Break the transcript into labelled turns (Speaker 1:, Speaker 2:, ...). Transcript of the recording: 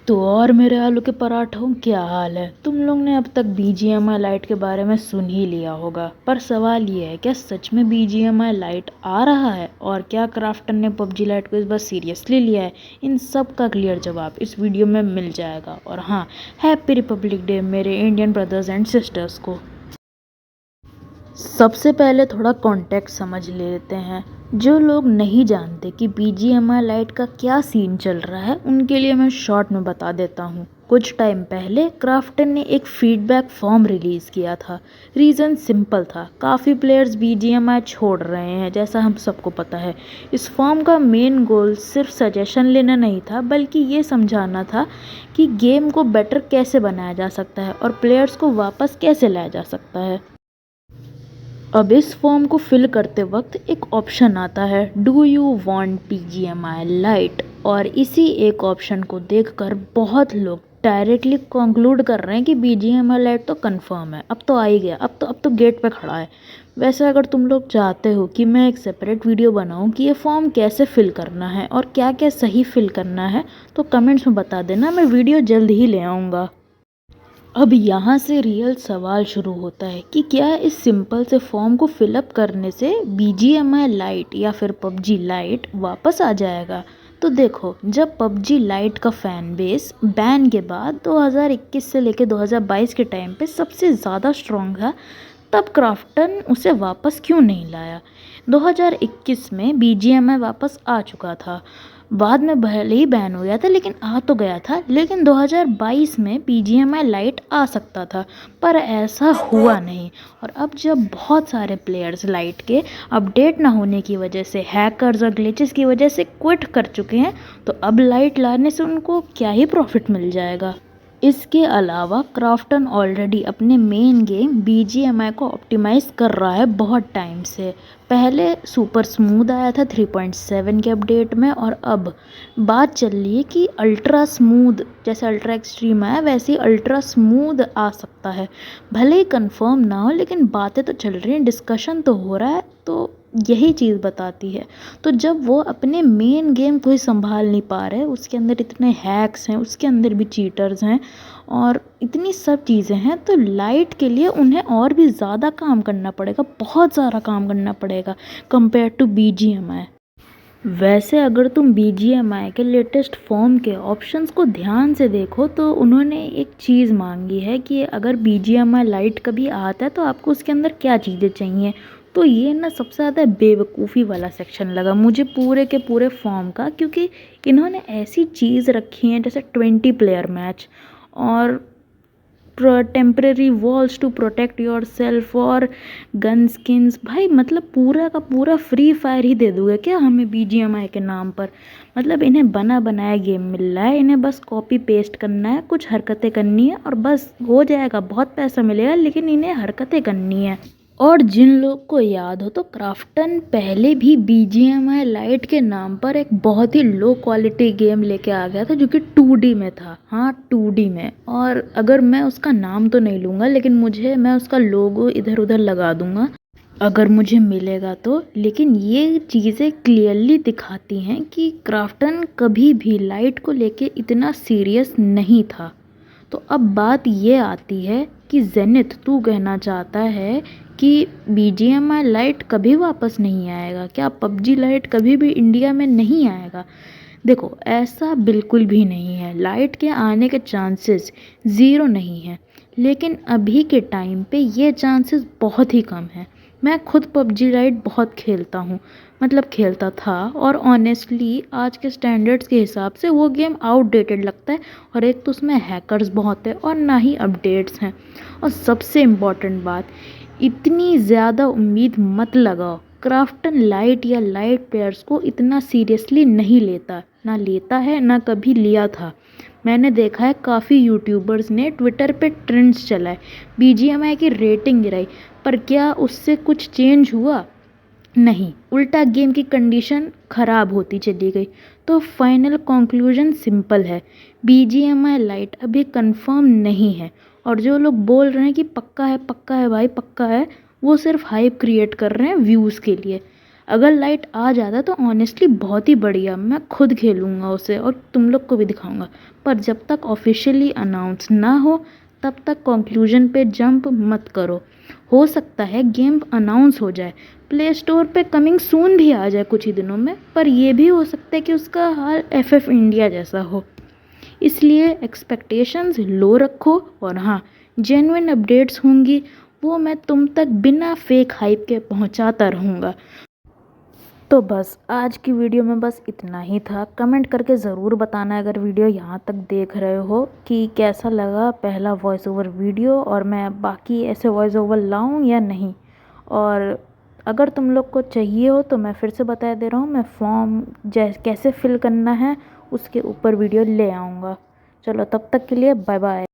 Speaker 1: तो और मेरे आलू के पराठों क्या हाल है। तुम लोग ने अब तक BGMI लाइट के बारे में सुन ही लिया होगा, पर सवाल ये है क्या सच में BGMI लाइट आ रहा है और क्या क्राफ्टन ने PUBG लाइट को इस बार सीरियसली लिया है। इन सब का क्लियर जवाब इस वीडियो में मिल जाएगा। और हाँ, हैप्पी रिपब्लिक डे मेरे इंडियन ब्रदर्स एंड सिस्टर्स को। सबसे पहले थोड़ा कॉन्टेक्स्ट समझ लेते हैं। जो लोग नहीं जानते कि BGMI लाइट का क्या सीन चल रहा है, उनके लिए मैं शॉर्ट में बता देता हूँ। कुछ टाइम पहले क्राफ्टन ने एक फीडबैक फॉर्म रिलीज़ किया था। रीज़न सिंपल था, काफ़ी प्लेयर्स BGMI छोड़ रहे हैं, जैसा हम सबको पता है। इस फॉर्म का मेन गोल सिर्फ सजेशन लेना नहीं था, बल्कि ये समझाना था कि गेम को बेटर कैसे बनाया जा सकता है और प्लेयर्स को वापस कैसे लाया जा सकता है। अब इस फॉर्म को फिल करते वक्त एक ऑप्शन आता है, do you want BGMI light, और इसी एक ऑप्शन को देखकर बहुत लोग डायरेक्टली कंक्लूड कर रहे हैं कि BGMI लाइट तो कंफर्म है, अब तो आ ही गया, अब तो गेट पे खड़ा है। वैसे अगर तुम लोग चाहते हो कि मैं एक सेपरेट वीडियो बनाऊं कि ये फॉर्म कैसे फिल करना है और क्या क्या सही फिल करना है, तो कमेंट्स में बता देना, मैं वीडियो जल्द ही ले आऊँगा। अब यहाँ से रियल सवाल शुरू होता है कि क्या इस सिंपल से फॉर्म को फिलअप करने से BGMI लाइट या फिर PUBG लाइट वापस आ जाएगा। तो देखो, जब PUBG लाइट का फ़ैन बेस बैन के बाद 2021 से लेकर 2022 के टाइम पे सबसे ज़्यादा स्ट्रॉन्ग था, तब क्राफ्टन उसे वापस क्यों नहीं लाया। 2021 में BGMI वापस आ चुका था, बाद में भले ही बैन हो गया था लेकिन आ तो गया था। लेकिन 2022 में BGMI लाइट आ सकता था, पर ऐसा हुआ नहीं। और अब जब बहुत सारे प्लेयर्स लाइट के अपडेट ना होने की वजह से, हैकर्स और ग्लिचेस की वजह से क्विट कर चुके हैं, तो अब लाइट लाने से उनको क्या ही प्रॉफिट मिल जाएगा। इसके अलावा क्राफ्टन ऑलरेडी अपने मेन गेम BGMI को ऑप्टिमाइज़ कर रहा है बहुत टाइम से। पहले सुपर स्मूथ आया था 3.7 के अपडेट में, और अब बात चल रही है कि अल्ट्रा स्मूथ, जैसे अल्ट्रा एक्सट्रीम आया वैसे ही अल्ट्रा स्मूथ आ सकता है। भले ही कंफर्म ना हो, लेकिन बातें तो चल रही हैं, डिस्कशन तो हो रहा है, तो यही चीज़ बताती है। तो जब वो अपने मेन गेम को ही संभाल नहीं पा रहे, उसके अंदर इतने हैक्स हैं, उसके अंदर भी चीटर्स हैं और इतनी सब चीज़ें हैं, तो लाइट के लिए उन्हें और भी ज़्यादा काम करना पड़ेगा, बहुत सारा काम करना पड़ेगा कंपेयर टू BGMI। वैसे अगर तुम BGMI के लेटेस्ट फॉर्म के ऑप्शंस को ध्यान से देखो, तो उन्होंने एक चीज़ मांगी है कि अगर BGMI लाइट कभी आता है तो आपको उसके अंदर क्या चीज़ें चाहिए। तो ये ना सबसे ज़्यादा बेवकूफ़ी वाला सेक्शन लगा मुझे पूरे के पूरे फॉर्म का, क्योंकि इन्होंने ऐसी चीज़ रखी है जैसे 20 प्लेयर मैच और temporary walls to protect yourself और गन स्किन्स। भाई मतलब पूरा का पूरा फ्री फायर ही दे दोगे क्या हमें BGMI के नाम पर। मतलब इन्हें बना बनाया गेम मिल रहा है, इन्हें बस कॉपी पेस्ट करना है, कुछ हरकतें करनी है और बस हो जाएगा, बहुत पैसा मिलेगा, लेकिन इन्हें हरकतें करनी है। और जिन लोग को याद हो, तो क्राफ्टन पहले भी BGMI लाइट के नाम पर एक बहुत ही लो क्वालिटी गेम लेके आ गया था, जो कि 2D में था। हाँ, 2D में। और अगर मैं उसका नाम तो नहीं लूँगा, लेकिन मैं उसका लोगो इधर उधर लगा दूँगा अगर मुझे मिलेगा तो। लेकिन ये चीज़ें क्लियरली दिखाती हैं कि क्राफ्टन कभी भी लाइट को लेके इतना सीरियस नहीं था। तो अब बात ये आती है कि जेनिथ, तू कहना चाहता है कि BGMI लाइट कभी वापस नहीं आएगा क्या, PUBG लाइट कभी भी इंडिया में नहीं आएगा। देखो, ऐसा बिल्कुल भी नहीं है, लाइट के आने के चांसेस ज़ीरो नहीं है, लेकिन अभी के टाइम पे ये चांसेस बहुत ही कम है। मैं खुद PUBG लाइट बहुत खेलता हूँ, मतलब खेलता था, और ऑनेस्टली आज के स्टैंडर्ड्स के हिसाब से वो गेम आउटडेटेड लगता है। और एक तो उसमें हैकर्स बहुत है और ना ही अपडेट्स हैं। और सबसे इम्पॉर्टेंट बात, इतनी ज़्यादा उम्मीद मत लगाओ। क्राफ्टन लाइट या लाइट प्लेयर्स को इतना सीरियसली नहीं लेता, ना लेता है, ना कभी लिया था। मैंने देखा है काफ़ी यूट्यूबर्स ने ट्विटर पे ट्रेंड्स चलाए, BGMI की रेटिंग गिराई, पर क्या उससे कुछ चेंज हुआ? नहीं, उल्टा गेम की कंडीशन ख़राब होती चली गई। तो फाइनल कंक्लूजन सिंपल है, BGMI लाइट अभी कंफर्म नहीं है, और जो लोग बोल रहे हैं कि पक्का है भाई पक्का है, वो सिर्फ हाइप क्रिएट कर रहे हैं व्यूज़ के लिए। अगर लाइट आ जाता तो ऑनेस्टली बहुत ही बढ़िया, मैं खुद खेलूँगा उसे और तुम लोग को भी दिखाऊँगा। पर जब तक ऑफ़िशियली अनाउंस ना हो तब तक कंक्लूजन पे जंप मत करो। हो सकता है गेम अनाउंस हो जाए, प्ले स्टोर पे कमिंग सून भी आ जाए कुछ ही दिनों में, पर ये भी हो सकता है कि उसका हाल FF इंडिया जैसा हो। इसलिए एक्सपेक्टेशंस लो रखो और हाँ, जेन्युइन अपडेट्स होंगी वो मैं तुम तक बिना फेक हाइप के पहुंचाता रहूँगा। तो बस आज की वीडियो में बस इतना ही था। कमेंट करके ज़रूर बताना अगर वीडियो यहाँ तक देख रहे हो कि कैसा लगा पहला वॉइस ओवर वीडियो, और मैं बाकी ऐसे वॉइस ओवर लाऊं या नहीं। और अगर तुम लोग को चाहिए हो तो मैं फिर से बता दे रहा हूँ, मैं फॉर्म कैसे फिल करना है उसके ऊपर वीडियो ले आऊँगा। चलो तब तक के लिए बाय बाय।